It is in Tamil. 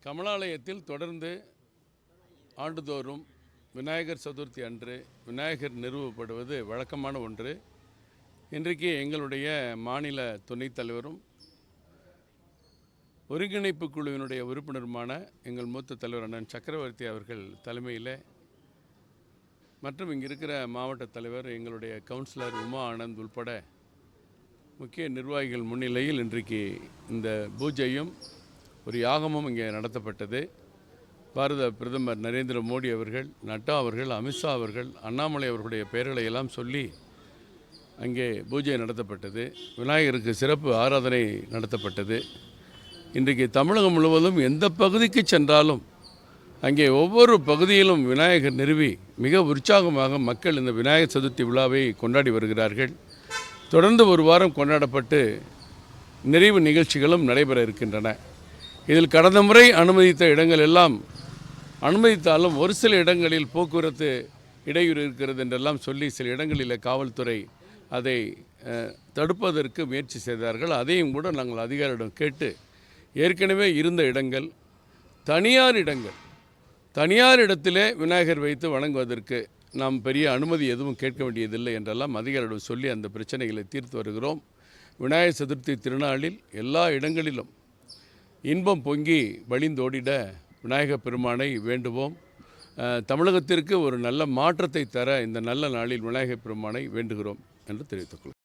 கமலாலயத்தில் தொடர்ந்து ஆண்டுதோறும் விநாயகர் சதுர்த்தி அன்று விநாயகர் நிறுவப்படுவது வழக்கமான ஒன்று. இன்றைக்கு எங்களுடைய மாநில துணைத் தலைவரும் ஒருங்கிணைப்பு குழுவினுடைய உறுப்பினருமான எங்கள் மூத்த தலைவர் அண்ணன் சக்கரவர்த்தி அவர்கள் தலைமையில் மற்றும் இங்கே இருக்கிற மாவட்ட தலைவர் எங்களுடைய கவுன்சிலர் உமா ஆனந்த் உள்பட முக்கிய நிர்வாகிகள் முன்னிலையில் இன்றைக்கு இந்த பூஜையும் ஒரு யாகமும் இங்கே நடத்தப்பட்டது. பாரத பிரதமர் நரேந்திர மோடி அவர்கள், நட்டா அவர்கள், அமித்ஷா அவர்கள், அண்ணாமலை அவர்களுடைய பெயர்களை எல்லாம் சொல்லி அங்கே பூஜை நடத்தப்பட்டது. விநாயகருக்கு சிறப்பு ஆராதனை நடத்தப்பட்டது. இன்றைக்கு தமிழகம் முழுவதும் எந்த பகுதிக்கு சென்றாலும் அங்கே ஒவ்வொரு பகுதியிலும் விநாயகர் நிறுவி மிக உற்சாகமாக மக்கள் இந்த விநாயகர் சதுர்த்தி விழாவை கொண்டாடி வருகிறார்கள். தொடர்ந்து ஒரு வாரம் கொண்டாடப்பட்டு நிறைவு நிகழ்ச்சிகளும் நடைபெற இருக்கின்றன. இதில் கடந்த முறை அனுமதித்த இடங்கள் எல்லாம் அனுமதித்தாலும் ஒரு சில இடங்களில் போக்குவரத்து இடையூறு இருக்கிறது என்றெல்லாம் சொல்லி சில இடங்களில் காவல்துறை அதை தடுப்பதற்கு முயற்சி செய்தார்கள். அதையும் கூட நாங்கள் அதிகாரியிடம் கேட்டு ஏற்கனவே இருந்த இடங்கள் தனியார் இடத்திலே விநாயகர் வைத்து வணங்குவதற்கு நாம் பெரிய அனுமதி எதுவும் கேட்க வேண்டியதில்லை என்றெல்லாம் அதிகாரியிடம் சொல்லி அந்த பிரச்சனைகளை தீர்த்து வருகிறோம். விநாயகர் சதுர்த்தி திருநாளில் எல்லா இடங்களிலும் இன்பம் பொங்கி வழிந்தோடிட விநாயகப் பெருமானை வேண்டுவோம். தமிழகத்திற்கு ஒரு நல்ல மாற்றத்தை தர இந்த நல்ல நாளில் விநாயகப் பெருமானை வேண்டுகிறோம் என்று தெரிவித்துக் கொள்கிறேன்.